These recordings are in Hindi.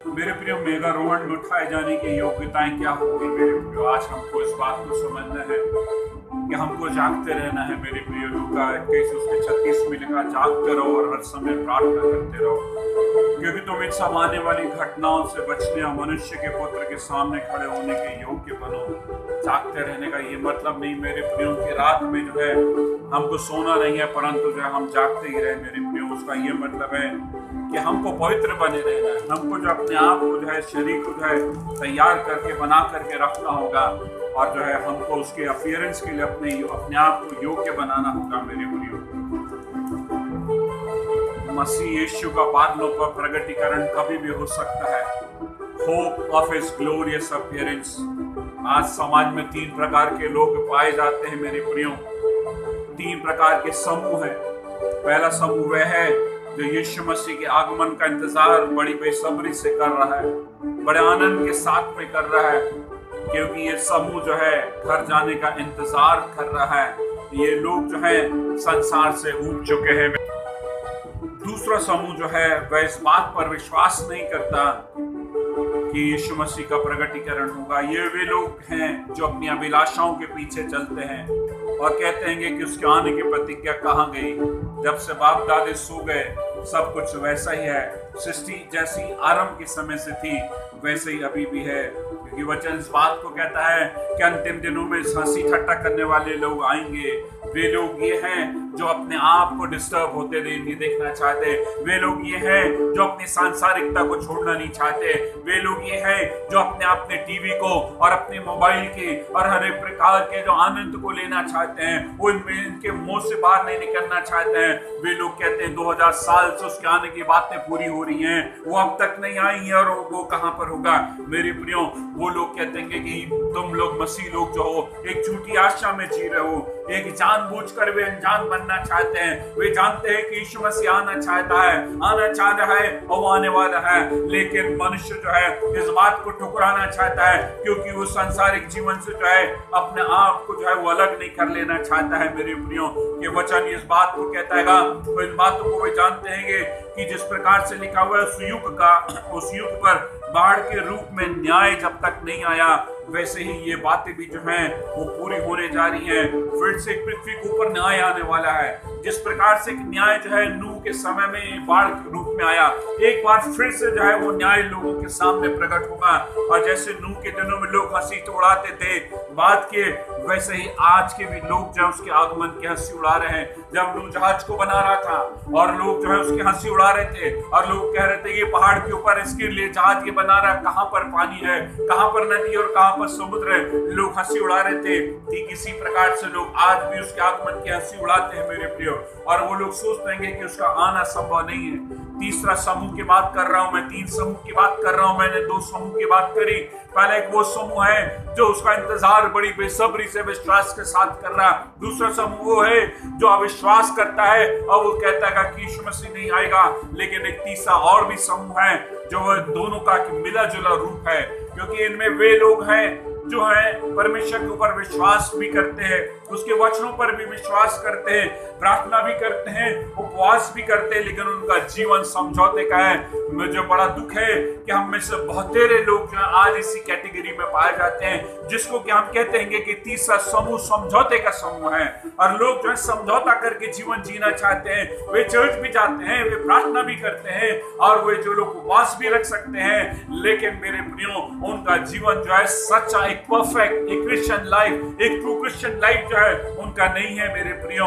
मेरे प्रियो, मेगारोहण में उठाए जाने की योग्यताएं क्या होगी मेरे प्रियो? आज हमको इस बात को समझना है कि हमको जागते रहना है मेरे प्रियो। लूका 21 उसके 36 में लिखा, जागते रहो और हर समय प्रार्थना करते रहो, क्योंकि तुम इन सब आने वाली घटनाओं से बचने और मनुष्य के पुत्र के सामने खड़े होने के योग्य बनो। जागते रहने का ये मतलब नहीं मेरे प्रियो कि रात में जो है हमको सोना नहीं है, परंतु जो है हम जागते ही रहे मेरे प्रियो। उसका ये मतलब है कि हमको पवित्र बने रहना है, हमको जो अपने आप को जो है, शरीर को जो है तैयार करके बना करके रखना होगा, और जो है हमको उसके अपीयरेंस के लिए अपने आप को योग्य बनाना होगा मेरे प्रियो। मसीह यीशु का बादलों पर प्रगटीकरण कभी भी हो सकता है। Hope of his glorious appearance. आज समाज में 3 प्रकार के लोग पाए जाते हैं मेरे प्रियो। 3 प्रकार के समूह हैं। पहला समूह वह है जो यीशु मसीह के आगमन का इंतजार बड़ी बेसब्री से कर रहा है, बड़े आनंद के साथ में कर रहा है, क्योंकि ये समूह जो है घर जाने का इंतजार कर रहा है। ये लोग जो है संसार से ऊब चुके हैं। दूसरा समूह जो है वह इस बात पर विश्वास नहीं करता कि यीशु मसीह का प्रगटीकरण होगा। ये वे लोग हैं जो अपनी अभिलाषाओं के पीछे चलते हैं और कहते हैं कि उसके आने की प्रतिज्ञा कहाँ गई। जब से बाप दादे सो गए सब कुछ वैसा ही है। सृष्टि जैसी आरंभ के समय से थी वैसे ही अभी भी है, क्योंकि वचन इस बात को कहता है कि अंतिम दिनों में हंसी ठट्टा करने वाले लोग आएंगे। वे लोग ये हैं जो अपने आप को डिस्टर्ब होते नहीं देखना चाहते। वे लोग ये हैं जो अपनी सांसारिकता को छोड़ना नहीं चाहते। वे लोग ये हैं जो अपने टीवी को और अपने मोबाइल के और हर एक प्रकार के जो आनंद को लेना चाहते हैं, वो इनके मुंह से बाहर नहीं निकलना चाहते हैं। वे लोग कहते हैं 2000 साल से उसके आने की बातें पूरी हो रही हैं, वो अब तक नहीं आई है और वो कहां पर होगा। मेरे प्रियो, वो लोग कहते हैं कि तुम लोग मसीह लोग जो हो एक झूठी आशा में जी रहे हो। एक जानबूझकर वे अनजान बनना चाहते हैं। वे जानते हैं कि यीशु मसीह आना चाहता है, आना चाह रहा है और वो आने वाला है, लेकिन मनुष्य जो है इस बात को ठुकराना चाहता है, क्योंकि वो सांसारिक जीवन से जो है अपने आप को जो है वो अलग नहीं कर लेना चाहता है। मेरे प्रियो, ये वचन इस बात को कहता है तो इन बातों को वे जानते हैं कि जिस प्रकार से लिखा हुआ है उस युग पर बाढ़ के रूप में न्याय जब तक नहीं आया, वैसे ही ये बातें भी जो हैं वो पूरी होने जा रही हैं। फिर से पृथ्वी के ऊपर न्याय आने वाला है। जिस प्रकार से न्याय जो है नूह के समय में बाढ़ के रूप में आया, एक बार फिर से जो है वो न्याय लोगों के सामने प्रकट होगा। और जैसे नूह के दिनों में लोग हंसी उड़ाते थे बात के, वैसे ही आज के भी लोग जो उसके आगमन की हंसी उड़ा रहे हैं। जब नूह जहाज को बना रहा था और लोग जो है उसकी हंसी उड़ा रहे थे और लोग कह रहे थे ये पहाड़ के ऊपर इसके लिए जहाज ये बना रहा है, कहां पर पानी है, कहां पर नदी और कहां पर समुद्र है, लोग हंसी उड़ा रहे थे। ठीक इसी प्रकार से लोग आज भी उसके आगमन की हंसी उड़ाते हैं मेरे प्रियो, और वो लोग सोचते हैं कि उसका आना संभव नहीं है। तीसरा समूह की बात कर रहा हूं मैं, 3 समूह की बात कर रहा हूं। मैंने 2 समूह की बात करी। पहला एक वो समूह है जो उसका इंतजार बड़ी बेसब्री से विश्वास के साथ कर रहा। दूसरा समूह वो है जो अविश्वास करता है और वो कहता है कि यीशु मसीह नहीं आएगा। लेकिन एक तीसरा और भी समूह है जो वह दोनों का मिला जुला रूप है, क्योंकि इनमें वे लोग हैं जो है परमेश्वर के ऊपर विश्वास भी करते हैं, उसके वचनों पर भी विश्वास करते हैं, प्रार्थना भी करते हैं, उपवास भी करते हैं, लेकिन उनका जीवन समझौते का है। मुझे बड़ा दुख है कि हम में से बहुतेरे लोग जो आज इसी कैटेगरी में पाए जाते हैं, जिसको कि हम कहते हैं कि तीसरा समूह समझौते का समूह है। और लोग जो है समझौता करके जीवन जीना चाहते हैं। वे चर्च भी जाते हैं, वे प्रार्थना भी करते हैं और वे जो लोग उपवास भी रख सकते हैं, लेकिन मेरे प्रियो उनका जीवन जो है सच्चा, एक परफेक्ट, एक क्रिश्चियन लाइफ, एक ट्रू क्रिश्चियन लाइफ जो है उनका नहीं है मेरे प्रियो।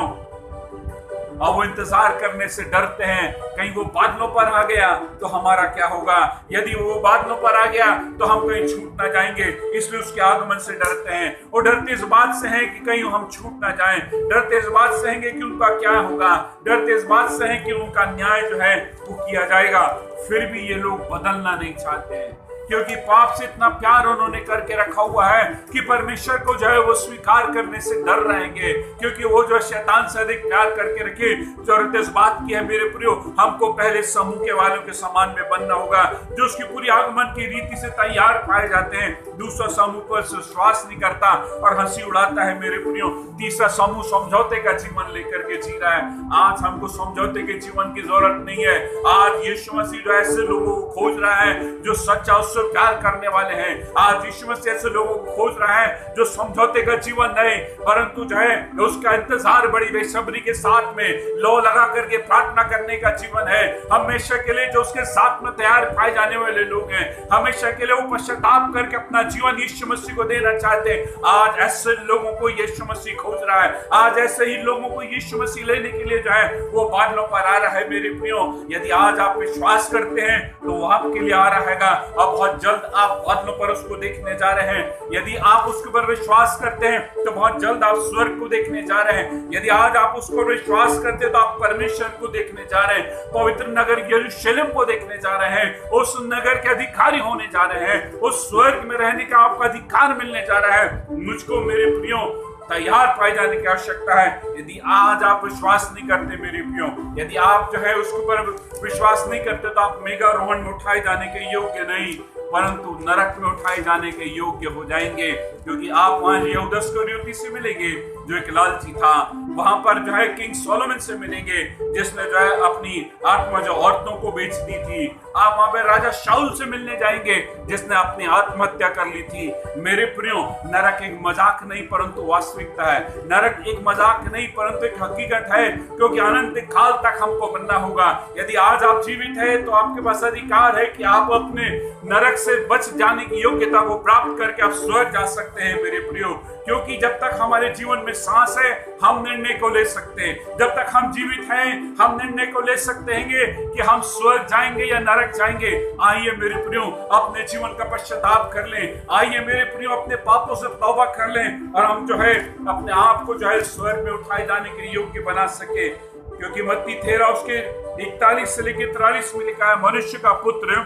और वो इंतजार करने से डरते हैं, कहीं वो बादलों पर आ गया तो हमारा क्या होगा। यदि वो बादलों पर आ गया तो हम कहीं छूट ना जाएंगे, इसलिए उसके आगमन से डरते हैं। वो डरते इस बात से हैं कि कहीं हम छूट ना जाएं, डरते इस बात से हैं कि उनका क्या होगा, डरते इस बात से हैं कि उनका न्याय जो है वो किया जाएगा। फिर भी ये लोग बदलना नहीं चाहते हैं। क्योंकि पाप से इतना प्यार उन्होंने करके रखा हुआ है कि परमेश्वर को जो है वो स्वीकार करने से डर रहेंगे, क्योंकि वो जो शैतान से अधिक प्यार करके रखे। जरूरत इस बात की है मेरे प्रियो, हमको पहले समूह के वालों के समान में बनना होगा जो उसकी पूरी आगमन की रीति से तैयार पाए जाते हैं। दूसरा समूह पर विश्वास नहीं करता और हंसी उड़ाता है मेरे प्रियो। तीसरा समूह समझौते का जीवन लेकर के जी रहा है। आज हमको समझौते के जीवन की जरूरत नहीं है। आज यीशु मसीह जो ऐसे लोगों को खोज रहा है जो सच्चा उससे प्यार करने वाले हैं। आज यीशु मसीह ऐसे लोगों को खोज रहा है जो समझौते का जीवन नहीं परंतु जो है उसका इंतजार बड़ी बेसब्री के साथ में लो लगा करके प्रार्थना करने का जीवन है। हमेशा के लिए जो उसके साथ में तैयार पाए जाने वाले लोग हैं, हमेशा के लिए वो पश्चाताप करके अपना जीवन यीशु मसीह को देना चाहते हैं। आज ऐसे लोगों को यीशु मसीह खोज रहा है। आज ऐसे ही लोगों को यीशु मसीह लेने के लिए जो है वो बादलों पर आ रहा है मेरे प्रियो। यदि आज आप विश्वास करते हैं तो वो आपके लिए आ रहेगा और बहुत जल्द आप बादलों पर उसको देखने जा रहे हैं। यदि आप उसके ऊपर विश्वास करते हैं तो बहुत जल्द आप स्वर्ग को देखने जा रहे हैं। यदि आज आप उसको विश्वास करते हैं तो आप परमेश्वर को देखने जा रहे हैं, पवित्र नगर यरूशलेम को देखने जा रहे हैं, उस नगर के अधिकारी होने जा रहे हैं, उस स्वर्ग में रहने का आपका अधिकार मिलने जा रहा है। मुझको मेरे प्रियो तैयार पाए जाने की आवश्यकता है। यदि आज आप विश्वास नहीं करते मेरे प्रियो, यदि आप जो है उसके ऊपर विश्वास नहीं करते तो आप मेगारोहण में उठाए जाने के योग्य नहीं परंतु नरक में उठाए जाने के योग्य हो जाएंगे, क्योंकि आप वहां यहूदा इस्करियोती से मिलेंगे जो एक लालची था। वहां पर जो है किंग सोलोमन से मिलेंगे जिसने जो है अपनी आत्मा जो औरतों को बेच दी थी। आप वहां पर राजा शाऊल से मिलने जाएंगे जिसने अपनी आत्महत्या कर ली थी। मेरे प्रियो, नरक एक मजाक नहीं परंतु वास्तविकता है। नरक एक मजाक नहीं परंतु एक हकीकत है, क्योंकि अनंत काल तक हमको बनना होगा। यदि आज आप जीवित है तो आपके पास अधिकार है कि आप अपने नरक से बच जाने की योग्यता को प्राप्त करके आप स्वर्ग जा सकते हैं मेरे प्रियो। क्योंकि जब तक हमारे जीवन में सांस है हम निर्णय को ले सकते हैं। जब तक हम जीवित हैं हम निर्णय को ले सकते हैं कि हम स्वर्ग जाएंगे या नरक जाएंगे। आइए मेरे प्रियो अपने जीवन का पश्चाताप कर लें। आइए मेरे प्रियो अपने पापों से तौबा कर लें और हम जो है अपने आप को जो है स्वर्ग में उठाए जाने के योग्य बना सके। क्योंकि मत्ती 13 उसके 41 से लेकर 43 में लिखा है, मनुष्य का पुत्र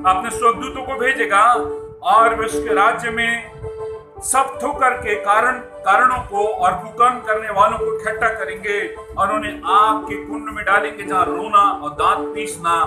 अपने स्वर्गदूतों को भेजेगा और वे उसके राज्य में सब ठोकर के कारणों को और कुकर्म करने वालों को इकट्ठा करेंगे और उन्हें आग के कुंड में डालेंगे जहां रोना और दांत पीसना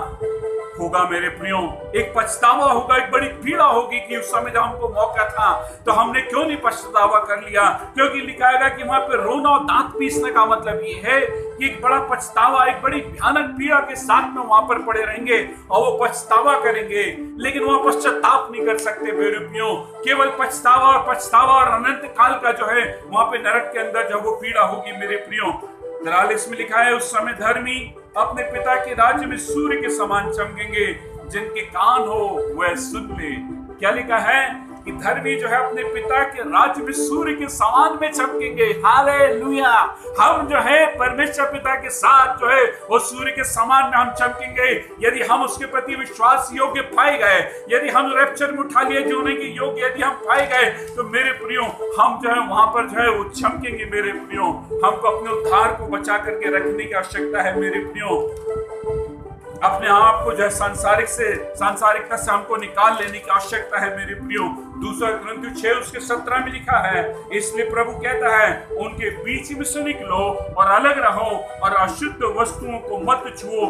होगा। मेरे प्रियो, एक पछतावा होगा, एक बड़ी पीड़ा होगी कि उस समय जब हमको मौका था तो हमने क्यों नहीं पछतावा कर लिया। क्योंकि लिखा है कि वहां पे रोना और दांत पीसने का मतलब ये है कि एक बड़ा पछतावा, एक बड़ी भयानक पीड़ा के साथ में वहां पर पड़े रहेंगे और वो पछतावा करेंगे लेकिन वह पश्चाताप नहीं कर सकते मेरे प्रियो। केवल पछतावा और अनंत काल का जो है वहां पे नरक के अंदर जब वो पीड़ा होगी मेरे प्रियो। 43 में लिखा है, उस समय धर्मी अपने पिता के राज्य में सूर्य के समान चमकेंगे, जिनके कान हो वह सुन ले। क्या लिखा है कि धर्मी जो है अपने पिता के राज्य में सूर्य के समान में चमकेंगे। हालेलुया! हम जो है परमेश्वर पिता के साथ जो है वो सूर्य के समान में हम चमकेंगे यदि हम उसके प्रति विश्वास योग्य पाए गए, यदि हम रैप्चर में उठा लिए जोने के योग्य यदि हम पाए गए तो मेरे प्रियो हम जो है वहां पर जो है वो चमकेंगे। मेरे प्रियो, हमको अपने उद्धार को बचा करके रखने की आवश्यकता है मेरे प्रियो। अपने आप को जो है सांसारिकता से हमको निकाल लेने की आवश्यकता है मेरे प्रियो। 2 कुरिन्थियों 6 उसके 17 में लिखा है, इसलिए प्रभु कहता है उनके बीच में से निकलो और अलग रहो और अशुद्ध वस्तुओं को मत छुओ,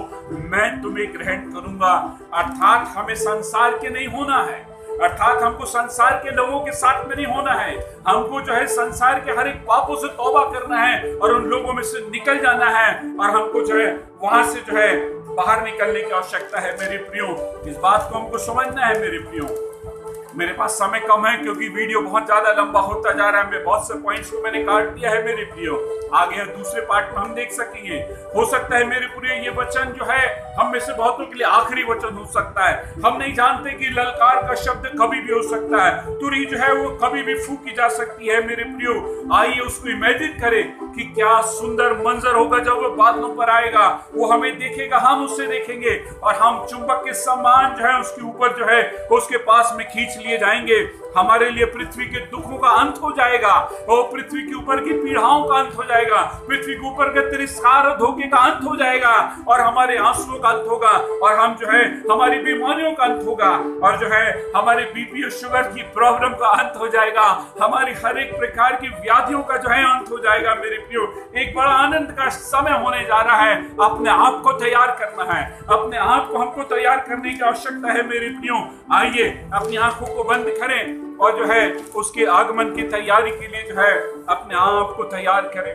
मैं तुम्हें ग्रहण करूंगा। अर्थात हमें संसार के नहीं होना है, अर्थात हमको संसार के लोगों के साथ में नहीं होना है। हमको जो है संसार के हर एक पापों से तौबा करना है और उन लोगों में से निकल जाना है और हमको जो है वहां से जो है बाहर निकलने की आवश्यकता है मेरे प्रियो। इस बात को हमको समझना है मेरे प्रियो। मेरे पास समय कम है क्योंकि वीडियो बहुत ज्यादा लंबा होता जा रहा है। मैं बहुत से पॉइंट्स को मैंने काट दिया है मेरे प्रियो। आगे दूसरे पार्ट में हम देख सकेंगे। हो सकता है मेरे प्रियो ये वचन जो है हम में से बहुतों के लिए आखिरी वचन हो सकता है। हम नहीं जानते कि ललकार का शब्द कभी भी हो सकता है, तुरही जो है वो कभी भी फूकी जा सकती है मेरे प्रियो। आइए उसको इमेजिन करें कि क्या सुंदर मंजर होगा जब वो बादलों पर आएगा। वो हमें देखेगा, हम उससे देखेंगे और हम चुंबक के समान जो है उसके ऊपर जो है उसके पास में खींच लिए जाएंगे। हमारे लिए पृथ्वी के दुखों का अंत हो जाएगा और पृथ्वी के ऊपर की पीड़ाओं का अंत हो जाएगा, पृथ्वी के ऊपर के तिरस्कार और धोखे का अंत हो जाएगा और हमारे आंसुओं का अंत होगा और हम जो है हमारी बीमारियों का अंत होगा और जो है हमारे बीपी और शुगर की प्रॉब्लम का अंत हो जाएगा, हमारी हर एक प्रकार की व्याधियों का जो है अंत हो जाएगा। मेरे प्रियो, एक बड़ा आनंद का समय होने जा रहा है। अपने आप को तैयार करना है, अपने आप को हमको तैयार करने की आवश्यकता है। मेरे प्रियो, आइए अपनी आंखों को बंद करें और जो है उसके आगमन की तैयारी के लिए जो है अपने आप को तैयार करें।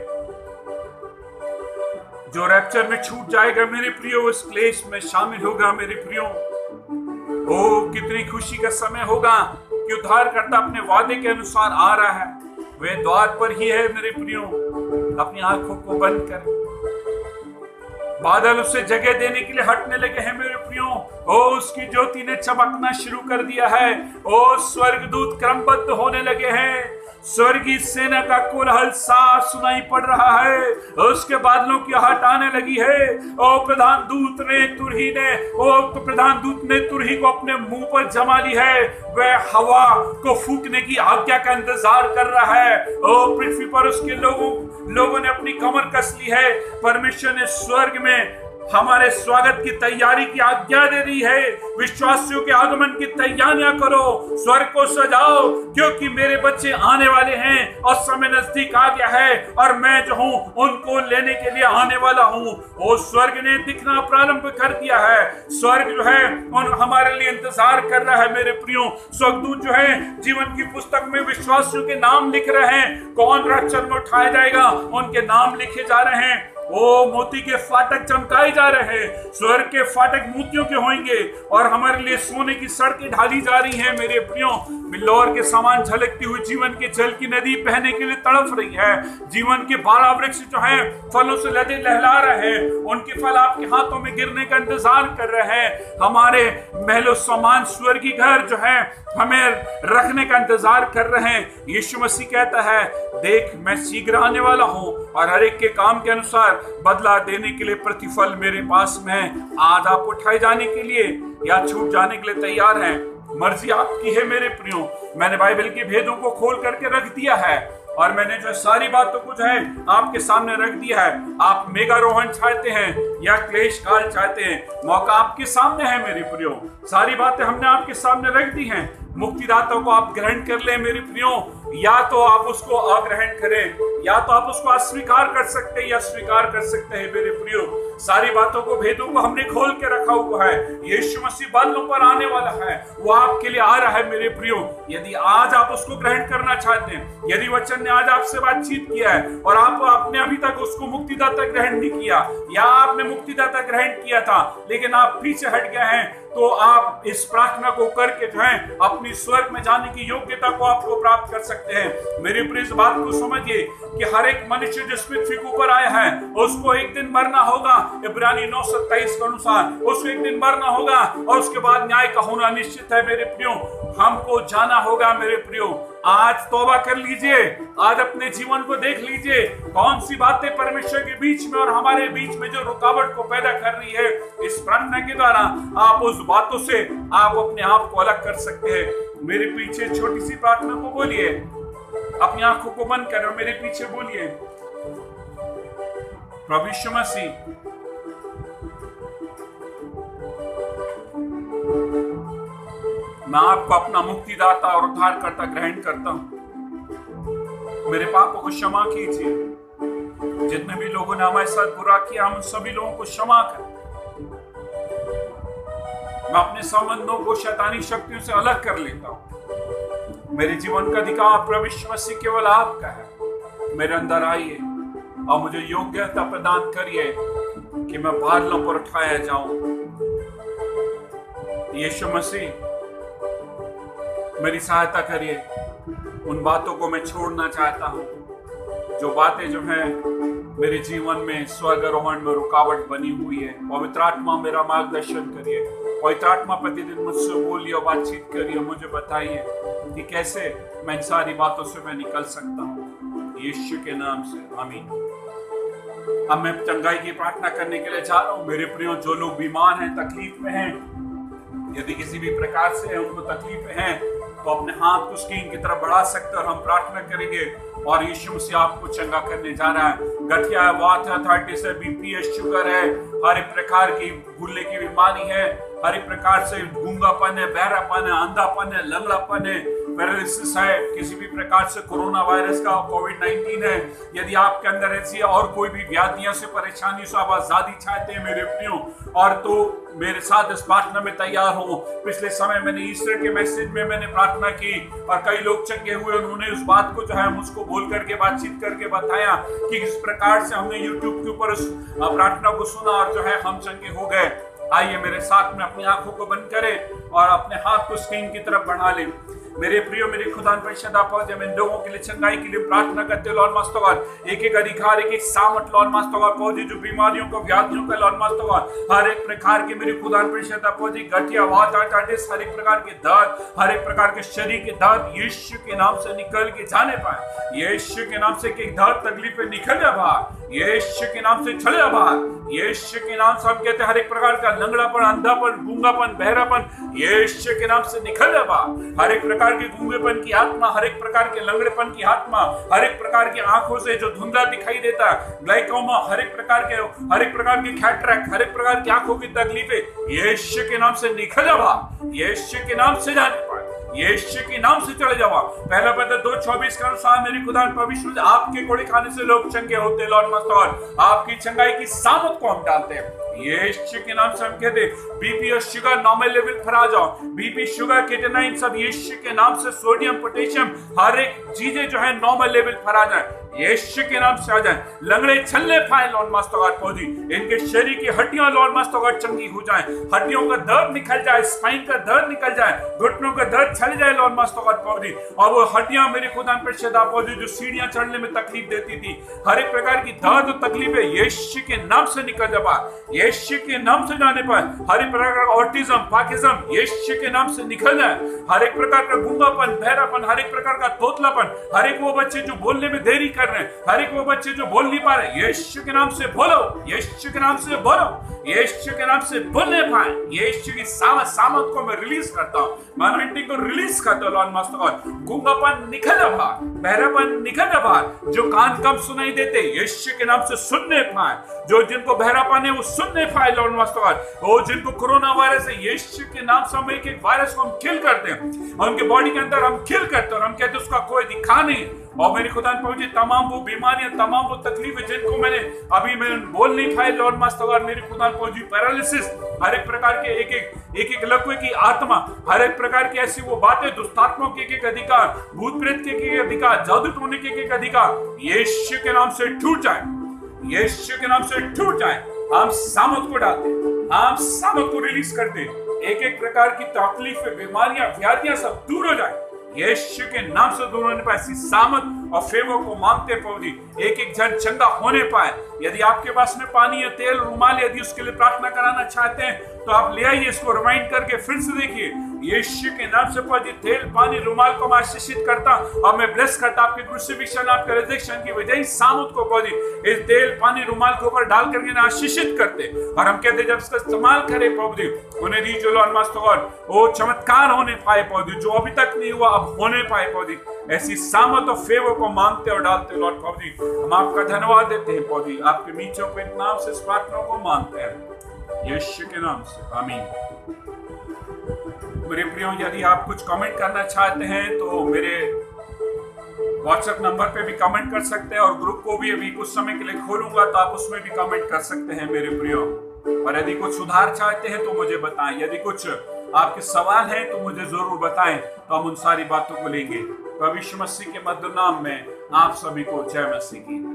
जो रैप्चर में छूट जाएगा मेरे प्रियो, उस क्लेश में शामिल होगा। मेरे प्रियो, ओ कितनी खुशी का समय होगा कि उद्धारकर्ता अपने वादे के अनुसार आ रहा है, वह द्वार पर ही है। मेरे प्रियो, अपनी आंखों को बंद करें। बादल उसे जगह देने के लिए हटने लगे हैं। मेरे प्रियो, ओ उसकी ज्योति ने चमकना शुरू कर दिया है। ओ स्वर्गदूत क्रमबद्ध होने लगे हैं। स्वर्गीय सेना का कोलाहल साफ सुनाई पड़ रहा है। उसके बादलों की आहट आने लगी है। ओ प्रधान दूत ने तुरही को अपने मुंह पर जमा ली है। वह हवा को फूकने की आज्ञा का इंतजार कर रहा है। ओ पृथ्वी पर उसके लोगों ने अपनी कमर कस ली है। परमेश्वर ने स्वर्ग में हमारे स्वागत की तैयारी की आज्ञा दे दी है। विश्वासियों के आगमन की तैयारियां करो, स्वर्ग को सजाओ, क्योंकि मेरे बच्चे आने वाले हैं और समय नजदीक आ गया है और मैं जो हूं उनको लेने के लिए आने वाला हूं। वो स्वर्ग ने दिखना प्रारंभ कर दिया है। स्वर्ग जो है उन हमारे लिए इंतजार कर रहा है। मेरे प्रियो, स्वर्गदूत जो है जीवन की पुस्तक में विश्वासियों के नाम लिख रहे हैं। कौन रक्षण में उठाया जाएगा, उनके नाम लिखे जा रहे हैं। ओ मोती के फाटक चमकाए जा रहे हैं। स्वर्ग के फाटक मोतियों के होंगे और हमारे लिए सोने की सड़कें ढाली जा रही हैं। मेरे प्रियो, बिल्लौर के समान झलकती हुई जीवन के जल की नदी बहने के लिए तड़प रही है। जीवन के 12 वृक्ष जो हैं फलों से लदे लहला रहे हैं। उनके फल आपके हाथों में गिरने का इंतजार कर रहे हैं। हमारे महलों समान स्वर्गीय घर जो है हमें रखने का इंतजार कर रहे हैं। यीशु मसीह कहता है, देख मैं शीघ्र आने वाला हूं और हर एक के काम के अनुसार बदला देने के लिए प्रतिफल मेरे पास में है। आज आप उठाए जाने के लिए या छूट जाने के लिए तैयार हैं, मर्जी आपकी है। मेरे प्रियो, मैंने बाइबल के भेदों को खोल करके रख दिया है और मैंने जो सारी बातों को जो है आपके सामने रख दिया है। आप मेघारोहण चाहते हैं या क्लेश काल चाहते हैं, मौका आपके सामने है। मेरे प्रियो, सारी बातें हमने आपके सामने रख दी हैं। मुक्तिदाता को आप ग्रहण कर लें। मेरे प्रियो, या तो आप उसको अग्रहण करें या तो आप उसको अस्वीकार कर सकते हैं या स्वीकार कर सकते हैं। मेरे प्रियो, सारी बातों को भेदों को हमने खोल के रखा हुआ है। यीशु मसीह बादलों पर आने वाला है, वो आपके लिए आ रहा है। मेरे प्रियो, यदि आज आप उसको ग्रहण करना चाहते हैं, यदि वचन ने आज आपसे बातचीत किया है और आपने अभी तक उसको मुक्तिदाता ग्रहण नहीं किया या आपने मुक्तिदाता ग्रहण किया था लेकिन आप पीछे हट गए हैं, तो आप इस प्रार्थना को करके जो है अपनी स्वर्ग में जाने की योग्यता को आपको प्राप्त कर सकते हैं। मेरे प्रिय, इस बात को समझिए कि हर एक मनुष्य जिस पृथ्वी के ऊपर आया है उसको एक दिन मरना होगा। इब्रानी 9:27 के अनुसार उसको एक दिन मरना होगा और उसके बाद न्याय का होना निश्चित है। मेरे प्रियो, हमको जाना होगा। मेरे प्रियो, आज तौबा कर लीजिए, आज अपने जीवन को देख लीजिए, कौन सी बातें परमेश्वर के बीच में और हमारे बीच में जो रुकावट को पैदा कर रही है। इस प्रार्थना के द्वारा आप उस बातों से आप अपने आप को अलग कर सकते हैं। मेरे पीछे छोटी सी प्रार्थना को बोलिए, अपनी आंखों को बंद करें और मेरे पीछे बोलिए, प्रभु यीशु मसीह, मैं आपको अपना मुक्तिदाता और उद्धारकर्ता ग्रहण करता हूं। मेरे पापों को क्षमा कीजिए। जितने भी लोगों ने हमारे साथ बुरा किया, हम सभी लोगों को क्षमा करें। मैं अपने संबंधों को शैतानी शक्तियों से अलग कर लेता हूं। मेरे जीवन का अधिकार प्रभु यीशु मसीह केवल आपका है। मेरे अंदर आइए और मुझे योग्यता प्रदान करिए कि मैं बादलों पर उठाया जाऊं। यीशु मसीह, मेरी सहायता करिए। उन बातों को मैं छोड़ना चाहता हूं जो बातें जो हैं मेरे जीवन में स्वर्गारोहण में रुकावट बनी हुई है। पवित्र आत्मा मेरा मार्गदर्शन करिए। पवित्र आत्मा प्रतिदिन मुझसे बोलिए और बातचीत करिए, मुझे बताइए कि कैसे मैं इन सारी बातों से मैं निकल सकता हूँ। यीशु के नाम से आमीन। अब मैं चंगाई की प्रार्थना करने के लिए जा रहा हूं। मेरे प्रियो, जो लोग बीमार हैं, तकलीफ में हैं, यदि किसी भी प्रकार से उनको तकलीफ हैं, तो अपने हाथ को स्क्रीन की तरफ बढ़ा सकते हैं और हम प्रार्थना करेंगे और यीशु मसीह आपको चंगा करने जा रहा है। गठिया, वात है, अर्थराइटिस है, बीपी है, शुगर है, हर एक प्रकार की गुर्दे की बीमारी है, हर एक प्रकार से गूंगापन है, बहरापन है, अंधापन है, लंगड़ापन है, पैरालिसिस है, किसी भी प्रकार से कोरोना वायरस का, कोविड-19 है। यदि आपके अंदर ऐसी और कोई भी व्याधियों से, परेशानी से आप आजादी चाहते हैं मेरे प्रियो, और तो मेरे साथ इस प्रार्थना में तैयार हो। पिछले समय मैंने ईस्टर के मैसेज में मैंने प्रार्थना की और कई लोग चंगे हुए। उन्होंने उस बात को जो है मुझको बोल करके, बातचीत करके बताया कि किस प्रकार से हमने यूट्यूब के ऊपर उस प्रार्थना को सुना और जो है हम चंगे हो गए। आइए मेरे साथ में अपनी आंखों को बंद करें और अपने हाथ को स्क्रीन की तरफ बढ़ा लें। मेरे प्रियो, मेरे खुदा परिशुद्ध आप जब इन लोगों के लिए चंगाई के लिए प्रार्थना करते हो लॉर्ड मास्टर, एक एक अधिकार, एक एक सामर्थ लॉर्ड मास्टर पौधे, जो बीमारियों को, व्याधियों का लॉर्ड मास्टर, हर एक प्रकार के मेरे खुदा परिशुद्ध पौधे, गठिया, वात, आर्थराइटिस, हर एक प्रकार के दर्द, हर एक प्रकार के शरीर के दर्द यीशु के नाम से निकल के जाने पाए। यीशु के नाम से कि दर्द तकलीफें निकल जा बाहर, यीशु के नाम से चले बाहर। यीशु के नाम से हम कहते हैं हर एक प्रकार का लंगड़ापन, अंधापन, गूंगापन, बहरापन यीशु के नाम से निकल जा बाहर। हर एक प्रकार के गूंगेपन की आत्मा, हर एक प्रकार के लंगड़ेपन की आत्मा, हर एक प्रकार की आंखों से जो धुंधला दिखाई देता है, ग्लाइकोमा, हर एक प्रकार के कैटरेक्ट, हर एक प्रकार की आंखों की तकलीफें यीशु के नाम से निकल जा बाहर। यीशु के नाम से जाने पाए, यीशु के नाम से चले जाओ। पहला पत्र 2:24 के अनुसार मेरी खुदा पवित्र आपके कोड़े खाने से लोग चंगे होते लॉर्ड मास्टर, आपकी चंगाई की सामत को हम डालते हैं यीशु के नाम से। हम कहते हैं बीपी और शुगर नॉर्मल लेवल पर आ जाओ, बीपी, शुगर, किडनी सब यीशु के नाम से, सोडियम, पोटेशियम, हर एक चीजें जो है नॉर्मल लेवल पर आ जाए, यीशु के नाम से आ जाए। लंगड़े चलने पाए लॉर्ड मास्टर पौधी, इनके शरीर की हड्डियां लॉर्ड मास्टर चंगी हो जाए, हड्डियों का दर्द निकल जाए, स्पाइन का दर्द निकल जाए, घुटनों का दर्द चले जाए लॉर्ड मास्टर पौधी। और वो हड्डियां मेरे खुदा परिशुद्ध पौधी जो सीढ़ियां चढ़ने में तकलीफ देती थी, हर एक प्रकार की दर्द और तकलीफें यीशु के नाम से निकल जाए, यीशु के नाम से जाने पाए। हर एक प्रकार का ऑटिज्म, पाकिज्म यीशु के नाम से निकल जाए। हर एक प्रकार का गूंगापन, बहरापन, हर एक प्रकार का तोतलापन, हर एक वो बच्चे जो बोलने में देरी कर रहे हैं, हर एक वो बच्चे जो बोल नहीं पा रहे, यीशु के नाम से बोलो, यीशु के नाम से बोलो, यीशु के नाम से बोलने पाए। यीशु की सामत को मैं रिलीज करता हूँ, अनॉइंटिंग को रिलीज करता हूँ लॉर्ड मास्टर। गूंगापन निकल जा बाहर, बहरापन निकल जा बाहर, जो कान कम सुनाई देते यीशु के नाम से सुनने पाए, जो जिनको बहरापन है वो सुनने पाए लॉर्ड मास्टर। वो जिनको कोरोना वायरस है यीशु के नाम से हम एक एक वायरस को हम किल करते हैं और उनके बॉडी के अंदर हम किल करते हैं और हम कहते हैं उसका कोई दिखा नहीं। और मेरे खुदा पहुंचे तमाम वो बीमारियां, तमाम वो तकलीफें जिनको मैं बोल नहीं पाए लॉर्ड मास्टर, मेरे खुदा पहुंची पैरालिसिस, हर एक प्रकार के एक एक लकवे की आत्मा, हर एक प्रकार की ऐसी वो बातें, दुष्टात्माओं के एक अधिकार, भूत प्रेत के एक अधिकार, जादू टोने के एक अधिकार यीशु के नाम से टूट जाए, यीशु के नाम से टूट जाए। हम सामत को डालते, हम सामत को रिलीज करते, एक एक प्रकार की तकलीफें, बीमारियां, व्याधियां सब दूर हो जाए यीशु के नाम से। दूर होने पाए ऐसी सामत और फेवर को मांगते पौधी, एक एक जन चंगा होने पाए। यदि आपके पास में पानी या तेल, रुमाल, यदि उसके लिए प्रार्थना कराना चाहते हैं तो आप ले आइए, इसको रिमाइंड करके फिर से देखिए। यीशु के नाम से पौधी, तेल, पानी, रुमाल को मैं आशीषित करता और मैं ब्लेस करता आपके क्रूसिफिक्शन, आपके रिजेक्शन की वजह ही सामत को पौधी इस तेल, पानी, रुमाल के ऊपर डाल करके आशीषित करते और हम कहते जब इसका इस्तेमाल करे पौधी, उन्हें दीजिए लॉर्ड मास्टर, वो चमत्कार होने पाए पौधी, जो अभी तक नहीं हुआ अब होने पाए पौधी। ऐसी सामत और फेवर को मांगते और डालते लॉर्ड पौधी, हम आपका धन्यवाद देते हैं पौधी, आपके नीचों पे नाम से इस प्रार्थना को मांगते हैं यीशु के नाम से, आमीन। मेरे प्रियो, यदि आप कुछ कमेंट करना चाहते हैं तो मेरे व्हाट्सएप नंबर पे भी कमेंट कर सकते हैं और ग्रुप को भी अभी कुछ समय के लिए खोलूंगा तो आप उसमें भी कमेंट कर सकते हैं मेरे प्रियो। और यदि कुछ सुधार चाहते हैं तो मुझे बताएं, यदि कुछ आपके सवाल हैं तो मुझे जरूर बताएं, तो हम उन सारी बातों को लेंगे। प्रभु यीशु मसीह के मधुर नाम में आप सभी को जय मसीह की।